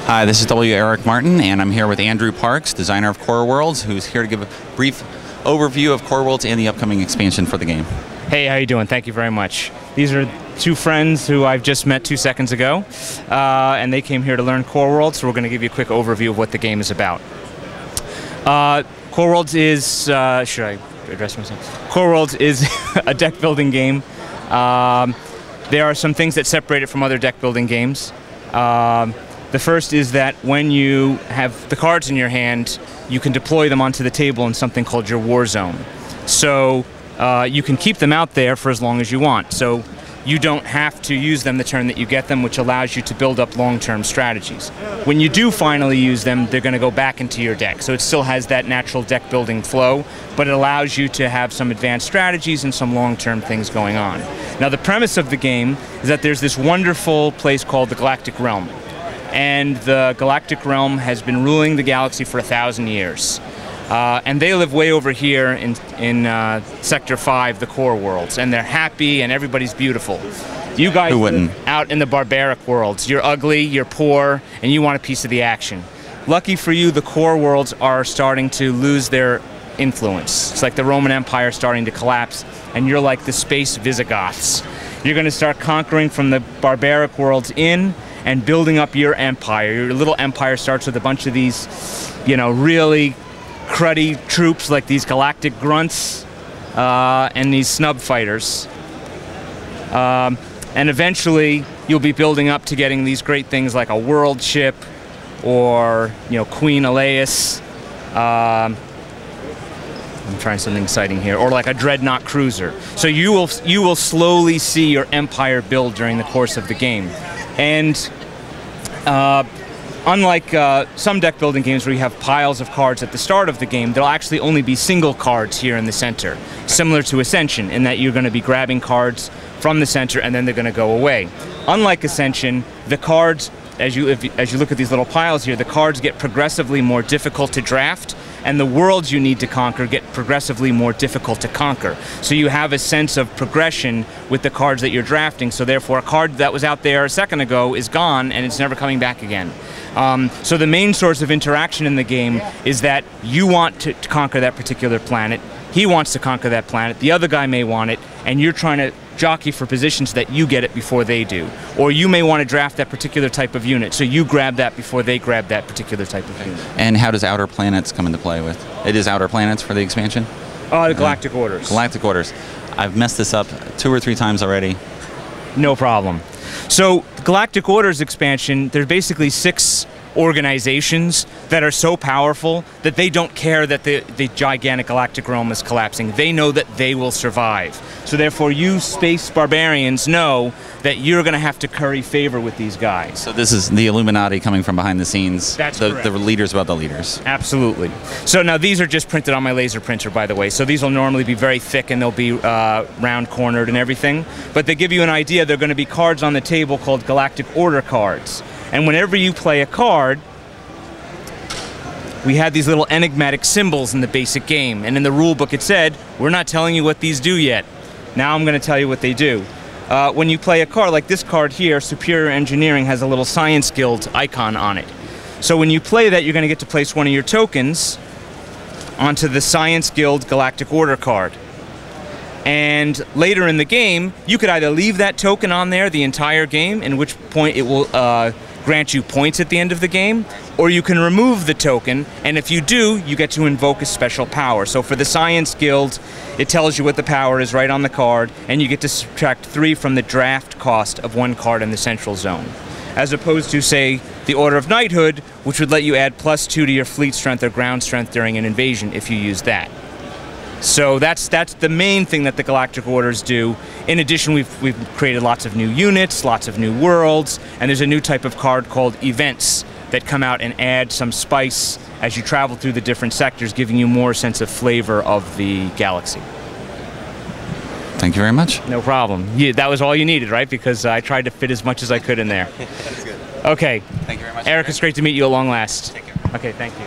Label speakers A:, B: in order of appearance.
A: Hi, this is W. Eric Martin, and I'm here with Andrew Parks, designer of Core Worlds, who's here to give a brief overview of Core Worlds and the upcoming expansion for the game.
B: Hey, how you doing? Thank you very much. These are two friends who I've just met 2 seconds ago, and they came here to learn Core Worlds, so we're going to give you a quick overview of what the game is about. Core Worlds is, should I address myself? Core Worlds is a deck building game. There are some things that separate it from other deck building games. The first is that when you have the cards in your hand, you can deploy them onto the table in something called your war zone. So you can keep them out there for as long as you want. So you don't have to use them the turn that you get them, which allows you to build up long-term strategies. When you do finally use them, they're going to go back into your deck. So it still has that natural deck building flow, but it allows you to have some advanced strategies and some long-term things going on. Now the premise of the game is that there's this wonderful place called the Galactic Realm. And the Galactic Realm has been ruling the galaxy for 1,000 years. And they live way over here in Sector 5, the Core Worlds, and they're happy and everybody's beautiful. You guys live out in the barbaric worlds. You're ugly, you're poor, and you want a piece of the action. Lucky for you, the Core Worlds are starting to lose their influence. It's like the Roman Empire starting to collapse, and you're like the space Visigoths. You're going to start conquering from the barbaric worlds in, and building up your empire. Your little empire starts with a bunch of these, you know, really cruddy troops like these galactic grunts and these snub fighters. And eventually you'll be building up to getting these great things like a world ship or, you know, Queen Elias. I'm trying something exciting here, or like a dreadnought cruiser. So you will slowly see your empire build during the course of the game. And unlike some deck building games where you have piles of cards at the start of the game, there'll actually only be single cards here in the center, similar to Ascension, in that you're going to be grabbing cards from the center and then they're going to go away. Unlike Ascension, the cards, as you look at these little piles here, the cards get progressively more difficult to draft, and the worlds you need to conquer get progressively more difficult to conquer. So you have a sense of progression with the cards that you're drafting, so therefore a card that was out there a second ago is gone and it's never coming back again. So the main source of interaction in the game is that you want to conquer that particular planet, he wants to conquer that planet, the other guy may want it, and you're trying to jockey for positions so that you get it before they do. Or you may want to draft that particular type of unit, so you grab that before they grab that particular type of unit.
A: And how does Outer Planets come into play with? It is Outer Planets for the expansion?
B: The Galactic Orders.
A: Galactic Orders. I've messed this up 2 or 3 times already.
B: No problem. So, the Galactic Orders expansion, there's basically 6 organizations that are so powerful that they don't care that the gigantic galactic realm is collapsing. They know that they will survive. So therefore you space barbarians know that you're going to have to curry favor with these guys.
A: So this is the Illuminati coming from behind the scenes.
B: That's correct.
A: The leaders about the leaders.
B: Absolutely. So now these are just printed on my laser printer, by the way. So these will normally be very thick and they'll be round cornered and everything. But they give you an idea. They're going to be cards on the table called Galactic Order cards. And whenever you play a card, we had these little enigmatic symbols in the basic game. And in the rule book it said, we're not telling you what these do yet. Now I'm going to tell you what they do. When you play a card like this card here, Superior Engineering has a little Science Guild icon on it. So when you play that, you're going to get to place one of your tokens onto the Science Guild Galactic Order card. And later in the game, you could either leave that token on there the entire game, in which point it will grant you points at the end of the game, or you can remove the token, and if you do, you get to invoke a special power. So for the Science Guild, it tells you what the power is right on the card, and you get to subtract 3 from the draft cost of 1 card in the central zone. As opposed to, say, the Order of Knighthood, which would let you add +2 to your fleet strength or ground strength during an invasion if you use that. So that's the main thing that the Galactic Orders do. In addition, we've created lots of new units, lots of new worlds, and there's a new type of card called Events that come out and add some spice as you travel through the different sectors, giving you more sense of flavor of the galaxy.
A: Thank you very much.
B: No problem. Yeah, that was all you needed, right? Because I tried to fit as much as I could in there.
A: That's good.
B: Okay.
A: Thank you very much.
B: Eric, it's great to meet you at long last.
A: Take care.
B: Okay, thank you.